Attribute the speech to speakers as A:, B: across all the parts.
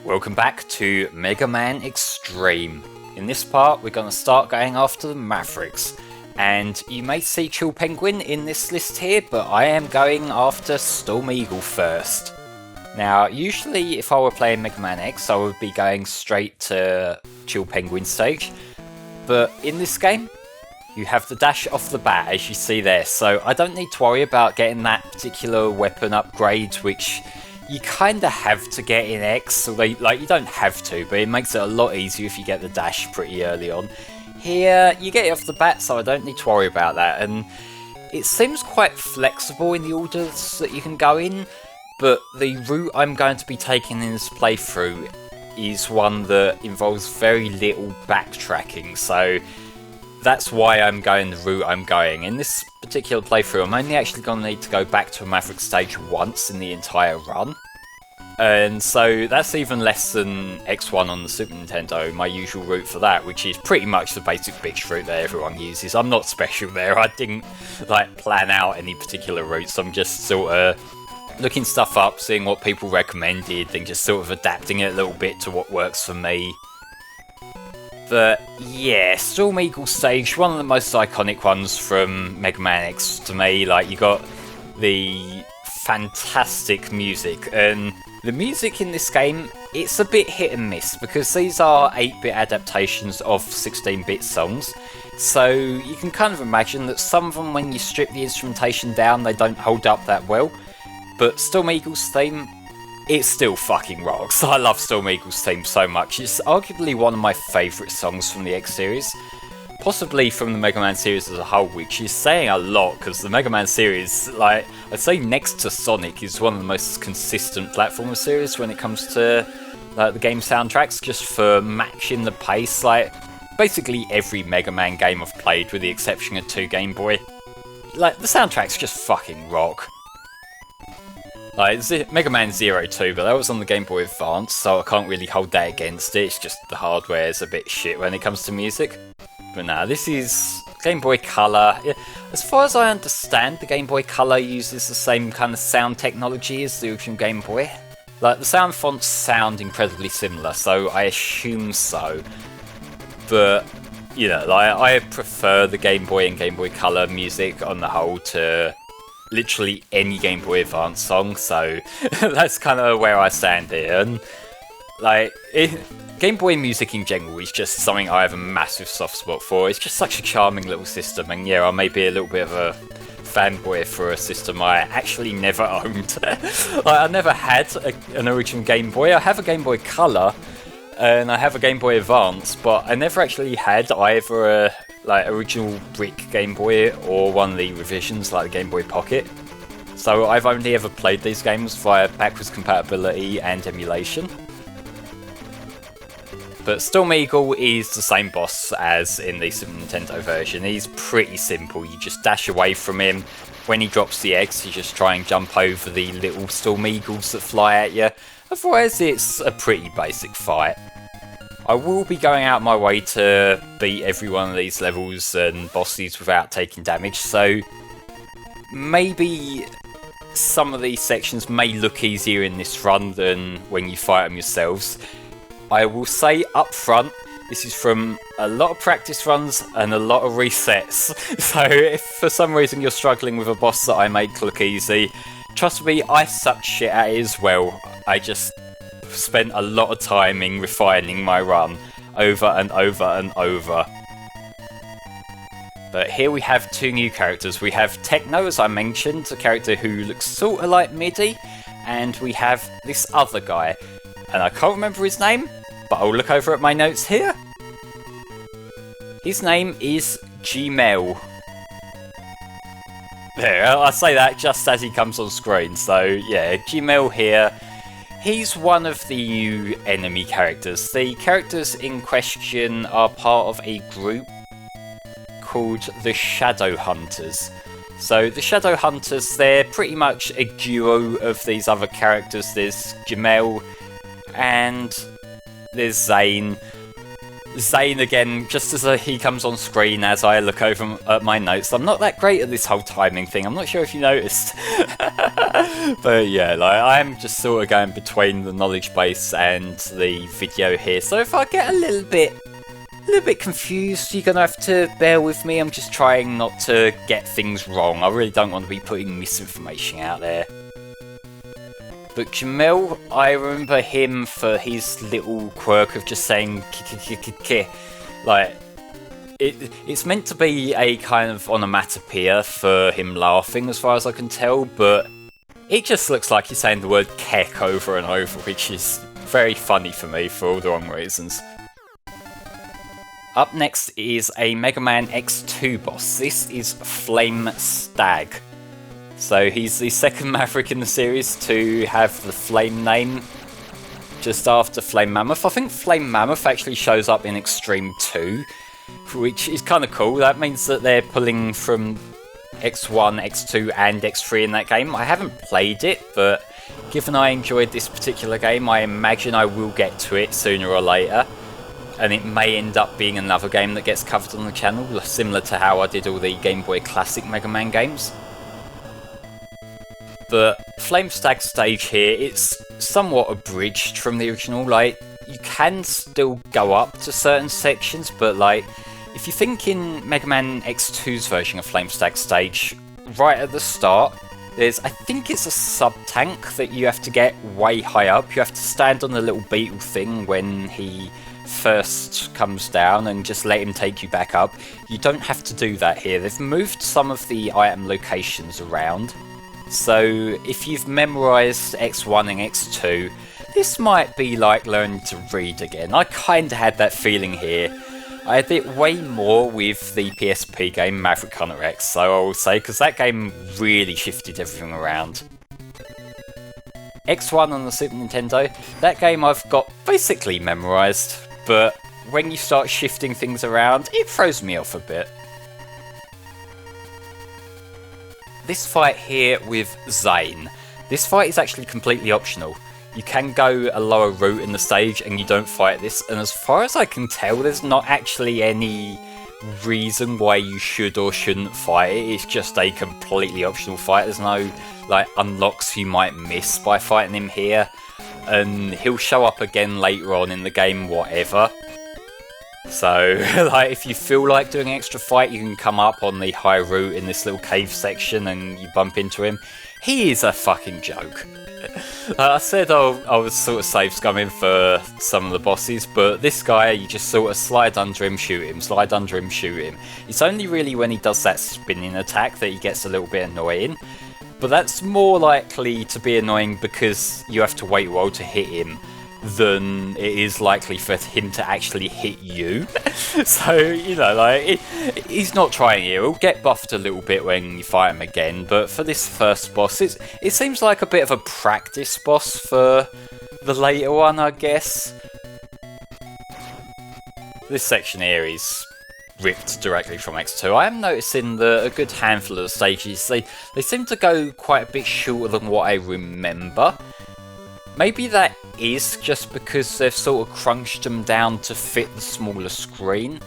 A: Welcome back to Mega Man Xtreme. In this part we're going to start going after the Mavericks, and you may see Chill Penguin in this list here, but I am going after Storm Eagle first. Now usually if I were playing Mega Man X I would be going straight to Chill Penguin stage, but in this game you have the dash off the bat as you see there, so I don't need to worry about getting that particular weapon upgrade, which you kinda have to get in X, so like you don't have to, but it makes it a lot easier if you get the dash pretty early on. Here, you get it off the bat, so I don't need to worry about that, and it seems quite flexible in the orders that you can go in, but the route I'm going to be taking in this playthrough is one that involves very little backtracking, so that's why I'm going the route I'm going. In this particular playthrough, I'm only actually going to need to go back to a Maverick stage once in the entire run. And so that's even less than X1 on the Super Nintendo, my usual route for that, which is pretty much the basic bitch route that everyone uses. I'm not special there, I didn't plan out any particular routes, I'm just sort of looking stuff up, seeing what people recommended, and just sort of adapting it a little bit to what works for me. But yeah, Storm Eagle stage, one of the most iconic ones from Mega Man X to me. You got the fantastic music, and the music in this game, it's a bit hit and miss, because these are 8-bit adaptations of 16-bit songs, so you can kind of imagine that some of them, when you strip the instrumentation down, they don't hold up that well, but Storm Eagle's theme, it still fucking rocks. I love Storm Eagle's theme so much. It's arguably one of my favourite songs from the X series, possibly from the Mega Man series as a whole, which is saying a lot, because the Mega Man series, I'd say next to Sonic, is one of the most consistent platformer series when it comes to the game soundtracks, just for matching the pace. Basically every Mega Man game I've played, with the exception of 2 Game Boy, the soundtracks just fucking rock. Mega Man 0 too, but that was on the Game Boy Advance, so I can't really hold that against it. It's just the hardware is a bit shit when it comes to music. But nah, this is Game Boy Color. Yeah, as far as I understand, the Game Boy Color uses the same kind of sound technology as the original Game Boy. The sound fonts sound incredibly similar, so I assume so. But, I prefer the Game Boy and Game Boy Color music on the whole to literally any Game Boy Advance song, so that's kind of where I stand here. And Game Boy music in general is just something I have a massive soft spot for. It's just such a charming little system, and yeah, I may be a little bit of a fanboy for a system I actually never owned. I never had an original Game Boy. I have a Game Boy Color and I have a Game Boy Advance, but I never actually had either a original brick Game Boy or one of the revisions like the Game Boy Pocket. So I've only ever played these games via backwards compatibility and emulation. But Storm Eagle is the same boss as in the Super Nintendo version. He's pretty simple, you just dash away from him. When he drops the eggs, you just try and jump over the little Storm Eagles that fly at you. Otherwise it's a pretty basic fight. I will be going out my way to beat every one of these levels and bosses without taking damage, so maybe some of these sections may look easier in this run than when you fight them yourselves. I will say up front, this is from a lot of practice runs and a lot of resets, so if for some reason you're struggling with a boss that I make look easy, trust me, I suck shit at it as well. I just spent a lot of time in refining my run over and over and over. But here we have 2 new characters. We have Techno, as I mentioned, a character who looks sort of like MIDI, and we have this other guy, and I can't remember his name, but I'll look over at my notes here. His name is Gmail. There, I say that just as he comes on screen, so yeah, Gmail here. He's one of the new enemy characters. The characters in question are part of a group called the Shadow Hunters. So the Shadow Hunters, they're pretty much a duo of these other characters. There's Jamel and there's Zane. Zane again, just as he comes on screen as I look over at my notes. I'm not that great at this whole timing thing, I'm not sure if you noticed. But yeah, like, I'm just sort of going between the knowledge base and the video here, so if I get a little bit confused, you're gonna have to bear with me. I'm just trying not to get things wrong. I really don't want to be putting misinformation out there. But Jamil, I remember him for his little quirk of just saying k. Like, it's meant to be a kind of onomatopoeia for him laughing, as far as I can tell, but it just looks like he's saying the word kek over and over, which is very funny for me for all the wrong reasons. Up next is a Mega Man X2 boss. This is Flame Stag. So he's the second Maverick in the series to have the Flame name, just after Flame Mammoth. I think Flame Mammoth actually shows up in Xtreme 2, which is kind of cool. That means that they're pulling from X1, X2 and X3 in that game. I haven't played it, but given I enjoyed this particular game, I imagine I will get to it sooner or later. And it may end up being another game that gets covered on the channel, similar to how I did all the Game Boy Classic Mega Man games. But Flame Stag stage here, it's somewhat abridged from the original. Like, you can still go up to certain sections, but like, if you think in Mega Man X2's version of Flame Stag stage, right at the start, there's, I think it's a sub-tank that you have to get way high up. You have to stand on the little beetle thing when he first comes down and just let him take you back up. You don't have to do that here. They've moved some of the item locations around. So if you've memorised X1 and X2, this might be like learning to read again. I kinda had that feeling here. I had it way more with the PSP game Maverick Hunter X, so I will say, because that game really shifted everything around. X1 on the Super Nintendo, that game I've got basically memorised, but when you start shifting things around, it throws me off a bit. This fight here with Zane. This fight is actually completely optional. You can go a lower route in the stage and you don't fight this, and as far as I can tell, there's not actually any reason why you should or shouldn't fight it. It's just a completely optional fight. There's no like unlocks you might miss by fighting him here, and he'll show up again later on in the game, whatever. So, like, if you feel like doing an extra fight, you can come up on the high route in this little cave section and you bump into him. He is a fucking joke. I said I was sort of safe scumming for some of the bosses, but this guy, you just sort of slide under him, shoot him, slide under him, shoot him. It's only really when he does that spinning attack that he gets a little bit annoying. But that's more likely to be annoying because you have to wait a while to hit him than it is likely for him to actually hit you. So, you know, like, he's not trying here. He'll get buffed a little bit when you fight him again, but for this first boss, it seems like a bit of a practice boss for the later one, I guess. This section here is ripped directly from X2. I am noticing that a good handful of the stages, they seem to go quite a bit shorter than what I remember. Maybe that is just because they've sort of crunched them down to fit the smaller screen.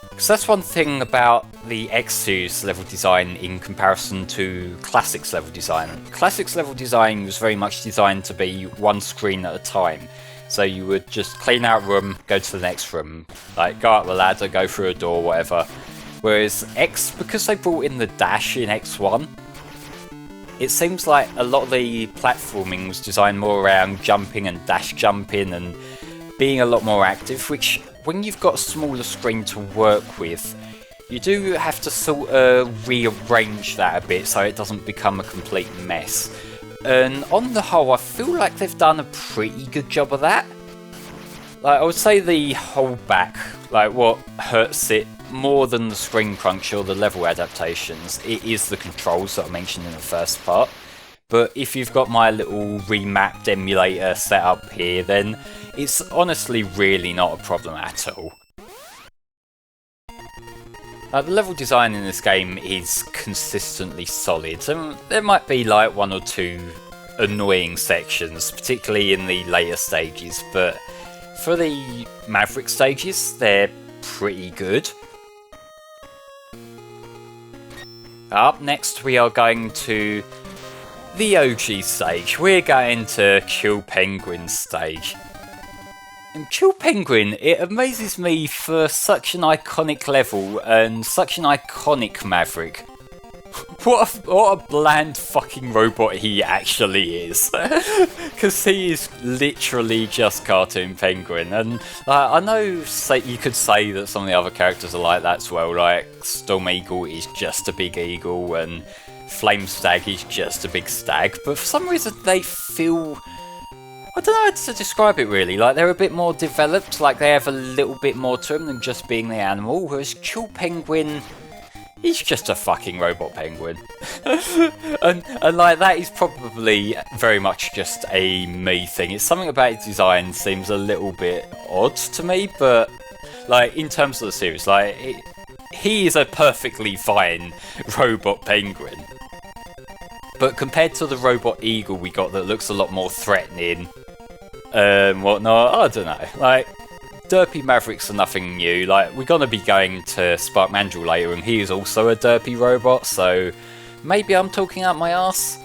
A: Because that's one thing about the X2's level design in comparison to Classic's level design. Classic's level design was very much designed to be one screen at a time. So you would just clean out a room, go to the next room, like go up the ladder, go through a door, whatever. Whereas X, because they brought in the dash in X1, it seems like a lot of the platforming was designed more around jumping and dash jumping and being a lot more active, which when you've got a smaller screen to work with, you do have to sort of rearrange that a bit so it doesn't become a complete mess. And on the whole, I feel like they've done a pretty good job of that. Like, I would say the holdback, like what hurts it more than the screen crunch or the level adaptations, it is the controls that I mentioned in the first part. But if you've got my little remapped emulator set up here, then it's honestly really not a problem at all. The level design in this game is consistently solid, and there might be like one or two annoying sections, particularly in the later stages, but For the Maverick stages, they're pretty good. Up next we are going to the OG stage. We're going to Chill Penguin stage. And Chill Penguin, it amazes me for such an iconic level and such an iconic Maverick. What a bland fucking robot he actually is. Because he is literally just Cartoon Penguin. And I know you could say that some of the other characters are like that as well. Like Storm Eagle is just a big eagle and Flame Stag is just a big stag. But for some reason they feel... I don't know how to describe it really. Like they're a bit more developed. Like they have a little bit more to them than just being the animal. Whereas Chill Penguin... he's just a fucking robot penguin. and like that is probably very much just a me thing. It's something about his design seems a little bit odd to me, but like in terms of the series, like he is a perfectly fine robot penguin. But compared to the robot eagle we got that looks a lot more threatening and whatnot, I don't know. Like derpy Mavericks are nothing new. Like, we're gonna be going to Spark Mandrill later, and he is also a derpy robot, so maybe I'm talking out my arse.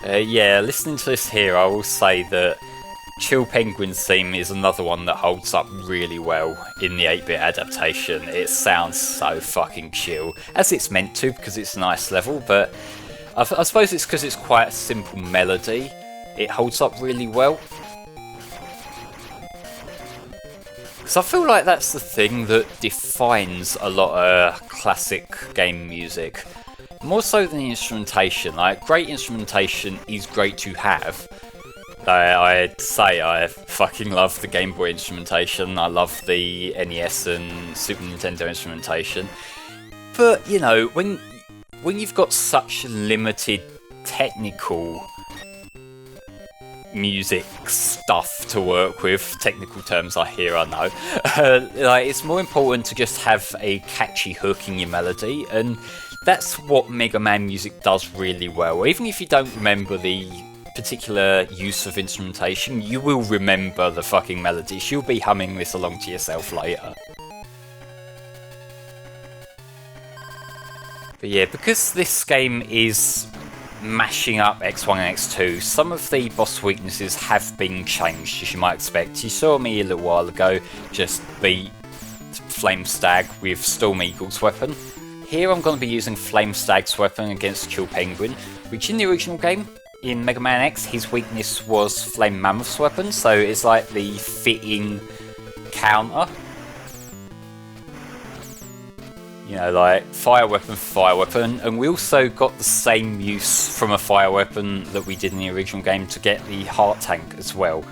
A: Yeah, listening to this here, I will say that Chill Penguin's theme is another one that holds up really well in the 8-bit adaptation. It sounds so fucking chill, as it's meant to, because it's a nice level, but I suppose it's because it's quite a simple melody. It holds up really well. Because I feel like that's the thing that defines a lot of classic game music. More so than the instrumentation. Like, great instrumentation is great to have. I'd say I fucking love the Game Boy instrumentation. I love the NES and Super Nintendo instrumentation. But, you know, when you've got such limited technical music stuff to work with, technical terms I know, like it's more important to just have a catchy hook in your melody, and that's what Mega Man music does really well. Even if you don't remember the particular use of instrumentation, you will remember the fucking melodies. You'll be humming this along to yourself later. But yeah, because this game is mashing up X1 and X2, some of the boss weaknesses have been changed, as you might expect. You saw me a little while ago just beat Flame Stag with Storm Eagle's weapon. Here I'm going to be using Flame Stag's weapon against Chill Penguin, which in the original game, in Mega Man X, his weakness was Flame Mammoth's weapon, so it's like the fitting counter. You know, like, fire weapon, and we also got the same use from a fire weapon that we did in the original game to get the heart tank as well.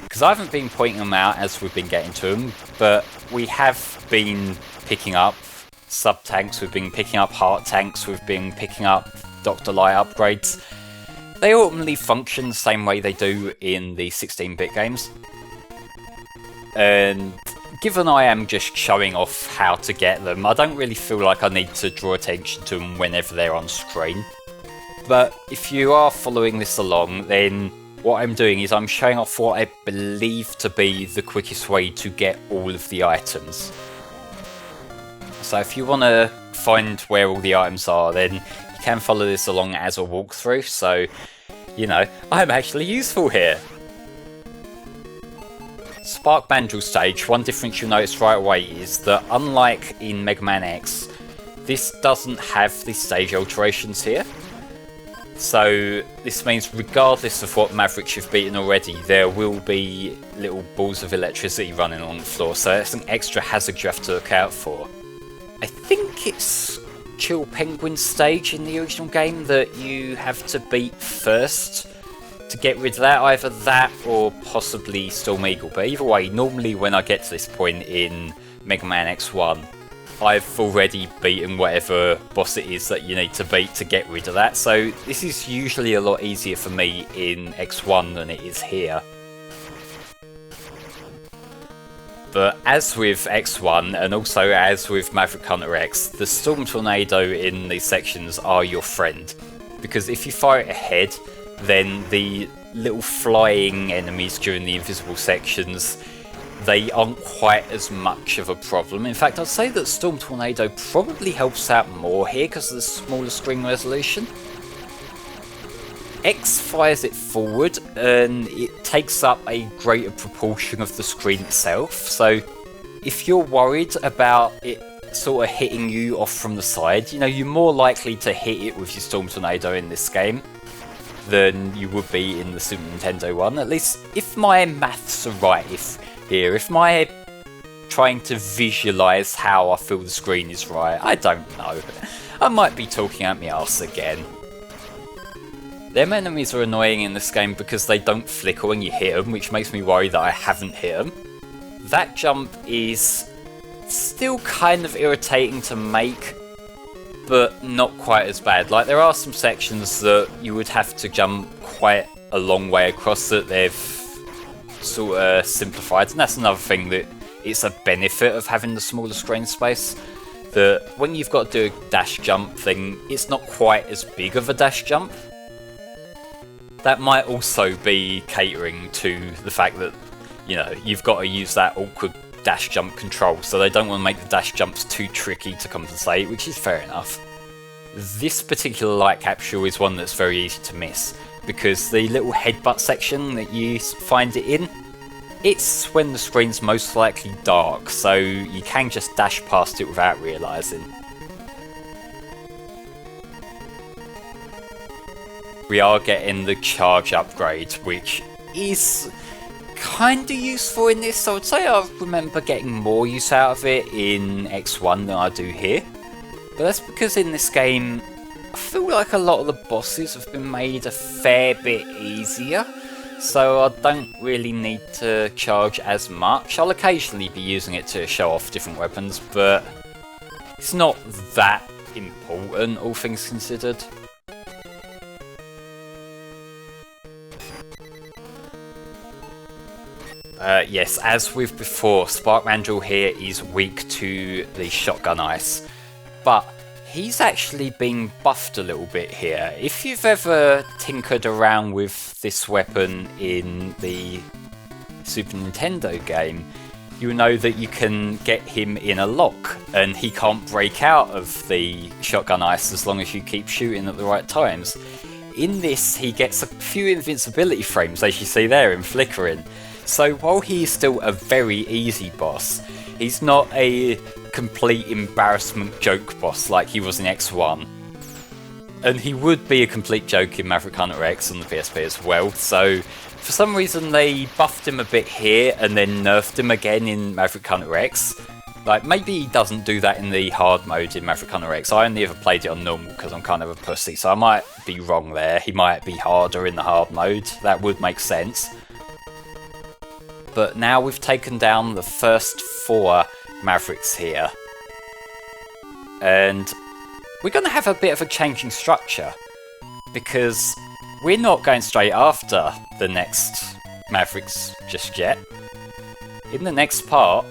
A: Because I haven't been pointing them out as we've been getting to them, but we have been picking up sub-tanks, we've been picking up heart tanks, we've been picking up Dr. Light upgrades. They ultimately function the same way they do in the 16-bit games. And given I am just showing off how to get them, I don't really feel like I need to draw attention to them whenever they're on screen. But if you are following this along, then what I'm doing is I'm showing off what I believe to be the quickest way to get all of the items. So if you want to find where all the items are, then you can follow this along as a walkthrough, so, you know, I'm actually useful here. Spark Mandrill stage, one difference you'll notice right away is that unlike in Mega Man X, this doesn't have the stage alterations here. So this means regardless of what Mavericks you've beaten already, there will be little balls of electricity running along the floor, so that's an extra hazard you have to look out for. I think it's Chill Penguin stage in the original game that you have to beat first to get rid of that, either that or possibly Storm Eagle. But either way, normally when I get to this point in Mega Man X1, I've already beaten whatever boss it is that you need to beat to get rid of that. So this is usually a lot easier for me in X1 than it is here. But as with X1, and also as with Maverick Hunter X, the Storm Tornado in these sections are your friend. Because if you fire it ahead, then the little flying enemies during the invisible sections, they aren't quite as much of a problem. In fact, I'd say that Storm Tornado probably helps out more here because of the smaller screen resolution. X fires it forward and it takes up a greater proportion of the screen itself, so if you're worried about it sort of hitting you off from the side, you know, you're more likely to hit it with your Storm Tornado in this game than you would be in the Super Nintendo one. At least if my maths are right if my trying to visualise how I feel the screen is right, I don't know. I might be talking out my arse again. Them enemies are annoying in this game because they don't flicker when you hit them, which makes me worry that I haven't hit them. That jump is still kind of irritating to make, but not quite as bad. Like, there are some sections that you would have to jump quite a long way across that they've sort of simplified, and that's another thing that it's a benefit of having the smaller screen space, that when you've got to do a dash jump thing, it's not quite as big of a dash jump. That might also be catering to the fact that, you know, you've got to use that awkward dash jump control, so they don't want to make the dash jumps too tricky to compensate, which is fair enough. This particular light capsule is one that's very easy to miss, because the little headbutt section that you find it in, it's when the screen's most likely dark, so you can just dash past it without realising. We are getting the charge upgrade, which is kinda useful in this. I would say I remember getting more use out of it in X1 than I do here. But that's because in this game, I feel like a lot of the bosses have been made a fair bit easier, so I don't really need to charge as much. I'll occasionally be using it to show off different weapons, but it's not that important, all things considered. Yes, as with before, Spark Mandrill here is weak to the shotgun ice, but he's actually been buffed a little bit here. If you've ever tinkered around with this weapon in the Super Nintendo game, you'll know that you can get him in a lock, and he can't break out of the shotgun ice as long as you keep shooting at the right times. In this, he gets a few invincibility frames, as you see there in flickering. So while he is still a very easy boss, he's not a complete embarrassment joke boss like he was in X1. And he would be a complete joke in Maverick Hunter X on the PSP as well, so for some reason they buffed him a bit here and then nerfed him again in Maverick Hunter X. Like, maybe he doesn't do that in the hard mode in Maverick Hunter X. I only ever played it on normal because I'm kind of a pussy, so I might be wrong there. He might be harder in the hard mode, that would make sense. But now we've taken down the first 4 Mavericks here, and we're going to have a bit of a changing structure, because we're not going straight after the next Mavericks just yet. In the next part,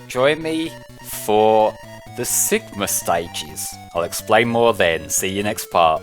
A: join me for the Sigma stages. I'll explain more then. See you next part.